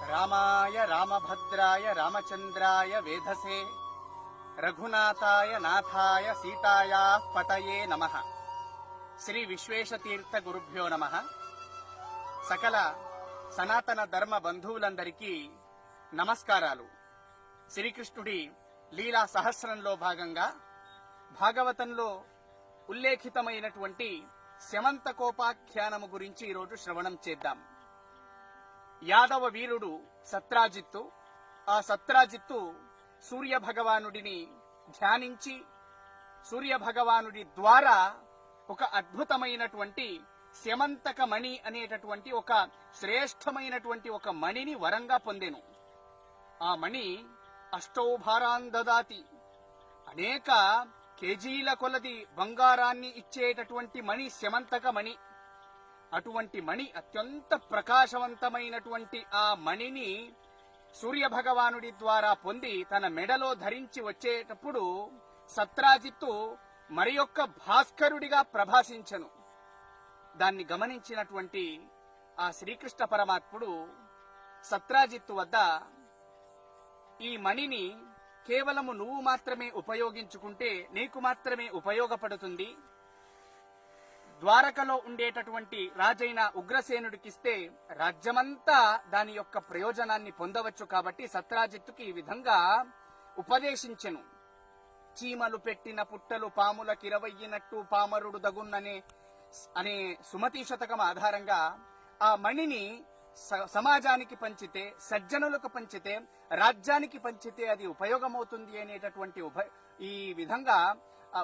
రామాయ రామభద్రాయ రామచంద్రాయ వేధసే రఘునాథాయ నాథాయ సీతాయా పతయే నమః. శ్రీ విశ్వేశతీర్థ గురుభ్యో నమః. సకల సనాతన ధర్మ బంధువులందరికీ నమస్కారాలు. శ్రీకృష్ణుడి లీలా సహస్రంలో భాగంగా భాగవతంలో ఉల్లేఖితమైనటువంటి శమంతకోపాఖ్యానము గురించి ఈరోజు శ్రవణం చేద్దాం. యాదవ వీరుడు సత్రాజిత్తు. ఆ సత్రాజిత్తు సూర్య భగవానుడిని ధ్యానించి సూర్య భగవానుడి ద్వారా ఒక అద్భుతమైనటువంటి శమంతక మణి అనేటటువంటి ఒక శ్రేష్టమైనటువంటి ఒక మణిని వరంగా పొందెను. ఆ మణి అష్టౌభారాన్ దదాతి, అనేక కేజీల కొలది బంగారాన్ని ఇచ్చేటటువంటి మణి శమంతక మణి. అటువంటి మణి, అత్యంత ప్రకాశవంతమైనటువంటి ఆ మణిని సూర్య భగవానుడి ద్వారా పొంది తన మెడలో ధరించి వచ్చేటప్పుడు సత్రాజిత్తు మరి యొక్క భాస్కరుడిగా ప్రభాసించను. దాన్ని గమనించినటువంటి ఆ శ్రీకృష్ణ పరమాత్ముడు సత్రాజిత్తు వద్ద, ఈ మణిని కేవలము నువ్వు మాత్రమే ఉపయోగించుకుంటే నీకు మాత్రమే ఉపయోగపడుతుంది, ద్వారకలో ఉండేటటువంటి రాజైన ఉగ్రసేనుడికిస్తే రాజ్యమంతా దాని యొక్క ప్రయోజనాన్ని పొందవచ్చు. కాబట్టి సత్రాజిత్తుకి ఈ విధంగా ఉపదేశించెను. చీమలు పెట్టిన పుట్టలు పాములకిరవయ్యినట్టు పామరుడు దగున్ననే అనే సుమతి శతకం ఆధారంగా ఆ మణిని సమాజానికి పంచితే, సజ్జనులకు పంచితే, రాజ్యానికి పంచితే అది ఉపయోగమవుతుంది అనేటటువంటి ఈ విధంగా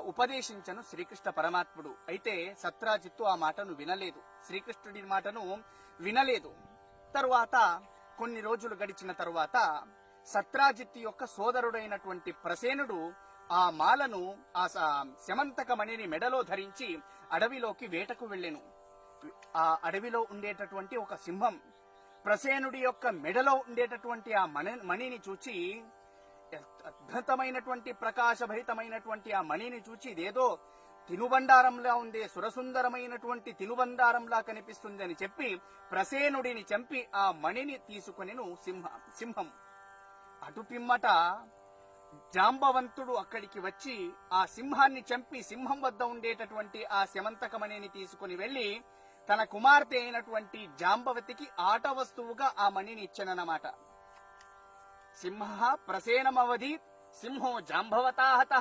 ఉపదేశించను శ్రీకృష్ణ పరమాత్ముడు. అయితే సత్రాజిత్తు ఆ మాటను వినలేదు, శ్రీకృష్ణుడి మాటను వినలేదు. తరువాత కొన్ని రోజులు గడిచిన తరువాత సత్రాజిత్తు యొక్క సోదరుడైనటువంటి ప్రసేనుడు ఆ మాలను, ఆ శమంతక మణిని మెడలో ధరించి అడవిలోకి వేటకు వెళ్ళెను. ఆ అడవిలో ఉండేటటువంటి ఒక సింహం ప్రసేనుడి యొక్క మెడలో ఉండేటటువంటి ఆ మణిని చూచి, అద్భుతమైనటువంటి ప్రకాశభరితమైనటువంటి ఆ మణిని చూచి, ఇదేదో తినుబండారంలా ఉంది, సురసుందరమైనటువంటి తినుబండారంలా కనిపిస్తుంది అని చెప్పి ప్రసేనుడిని చంపి ఆ మణిని తీసుకొనెను సింహం. అటు పిమ్మట జాంబవంతుడు అక్కడికి వచ్చి ఆ సింహాన్ని చంపి సింహం వద్ద ఉండేటటువంటి ఆ శమంతక మణిని తీసుకుని వెళ్లి తన కుమార్తె అయినటువంటి జాంబవతికి ఆట వస్తువుగా ఆ మణిని ఇచ్చనన్నమాట. సింహ ప్రసేనమవధి సింహో జాంబవతాహత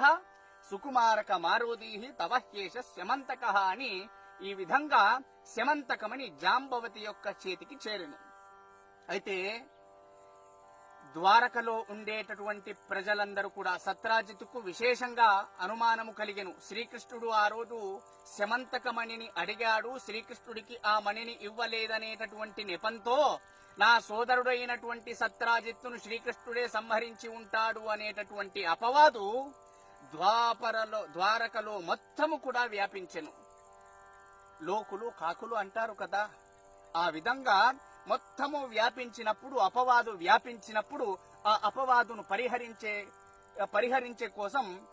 సుకుమారక మారోదీహి తవహ్యేష శమంతక అని ఈ విధంగా శమంతకమని జాంబవతి యొక్క చేతికి చేరెను. అయితే ద్వారకలో ఉండేటటువంటి ప్రజలందరూ కూడా సత్రాజిత్తుకు విశేషంగా అనుమానము కలిగెను. శ్రీకృష్ణుడు ఆ రోజు శమంతకమణిని అడిగాడు, శ్రీకృష్ణుడికి ఆ మణిని ఇవ్వలేదనేటటువంటి నెపంతో నా సోదరుడైనటువంటి సత్రాజిత్తును శ్రీకృష్ణుడే సంహరించి ఉంటాడు అనేటటువంటి అపవాదు ద్వారకలో మొత్తము కూడా వ్యాపించెను. లోకులు కాకులు అంటారు కదా, ఆ విధంగా మొత్తము వ్యాపించినప్పుడు, అపవాదు వ్యాపించినప్పుడు ఆ అపవాదును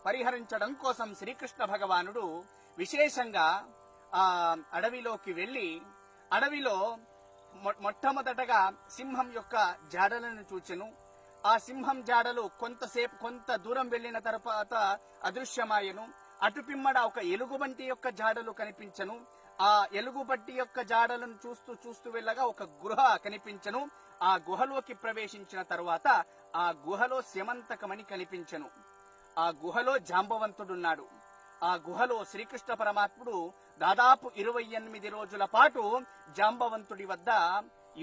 పరిహరించడం కోసం శ్రీకృష్ణ భగవానుడు విశేషంగా ఆ అడవిలోకి వెళ్లి అడవిలో మొట్టమొదటగా సింహం యొక్క జాడలను చూచెను. ఆ సింహం జాడలు కొంత దూరం వెళ్లిన తర్వాత అదృశ్యమాయను. అటు పిమ్మడ ఒక ఎలుగుబంటి యొక్క జాడలు కనిపించను. ఆ ఎలుగుబంటి యొక్క జాడలను చూస్తూ వెళ్ళగా ఒక గుహ కనిపించను. ఆ గుహలోకి ప్రవేశించిన తరువాత ఆ గుహలో శమంతకమణి కనిపించను. ఆ గుహలో జాంబవంతుడున్నాడు. ఆ గుహలో శ్రీకృష్ణ పరమాత్ముడు దాదాపు 28 రోజుల పాటు జాంబవంతుడి వద్ద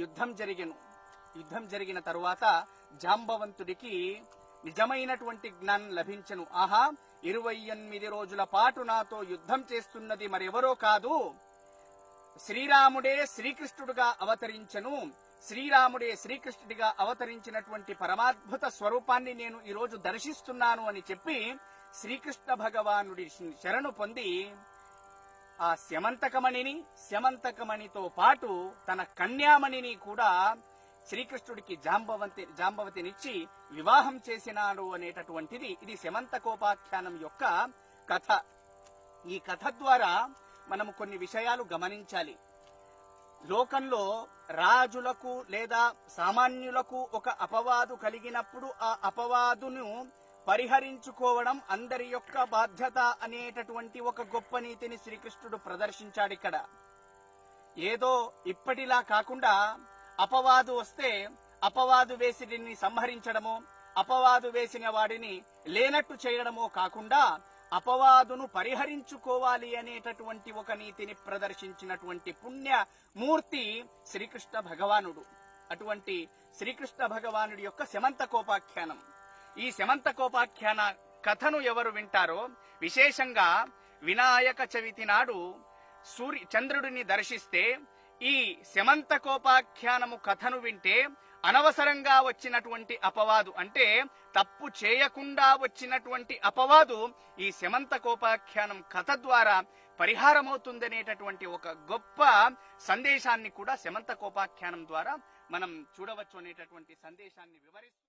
యుద్ధం జరిగెను. యుద్ధం జరిగిన తరువాత జాంబవంతుడికి నిజమైనటువంటి జ్ఞానం లభించెను. ఆహా, 28 రోజుల పాటు నాతో యుద్ధం చేస్తున్నది మరెవరో కాదు, శ్రీరాముడే శ్రీకృష్ణుడుగా అవతరించెను. శ్రీరాముడే శ్రీకృష్ణుడిగా అవతరించినటువంటి పరమాద్భుత స్వరూపాన్ని నేను ఈరోజు దర్శిస్తున్నాను అని చెప్పి శ్రీకృష్ణ భగవానుడి శరణు పొంది ఆ శమంతకమణితో పాటు తన కన్యామణిని కూడా శ్రీకృష్ణుడికి జాంబవతినిచ్చి వివాహం చేసినాడు అనేటటువంటిది ఇది శమంతకోపాఖ్యానం యొక్క కథ. ఈ కథ ద్వారా మనము కొన్ని విషయాలు గమనించాలి. లోకంలో రాజులకు లేదా సామాన్యులకు ఒక అపవాదు కలిగినప్పుడు ఆ అపవాదును పరిహరించుకోవడం అందరి యొక్క బాధ్యత అనేటటువంటి ఒక గొప్ప నీతిని శ్రీకృష్ణుడు ప్రదర్శించాడు ఇక్కడ. ఏదో ఇప్పటిలా కాకుండా అపవాదు వస్తే అపవాదు వేసిని సంహరించడమో, అపవాదు వేసిన వాడిని లేనట్టు చేయడమో కాకుండా అపవాదును పరిహరించుకోవాలి అనేటటువంటి ఒక నీతిని ప్రదర్శించినటువంటి పుణ్యమూర్తి శ్రీకృష్ణ భగవానుడు. అటువంటి శ్రీకృష్ణ భగవానుడి యొక్క శమంతకోపాఖ్యానం. ఈ శమంతకోపాఖ్యాన కథను ఎవరు వింటారో, విశేషంగా వినాయక చవితి నాడు చంద్రుడిని దర్శిస్తే ఈ శమంతకోపాఖ్యానము కథను వింటే అనవసరంగా వచ్చినటువంటి అపవాదు, అంటే తప్పు చేయకుండా వచ్చినటువంటి అపవాదు ఈ శమంతకోపాఖ్యానం కథ ద్వారా పరిహారమవుతుందనేటటువంటి ఒక గొప్ప సందేశాన్ని కూడా శమంతకోపాఖ్యానం ద్వారా మనం చూడవచ్చు అనేటటువంటి సందేశాన్ని వివరిస్తూ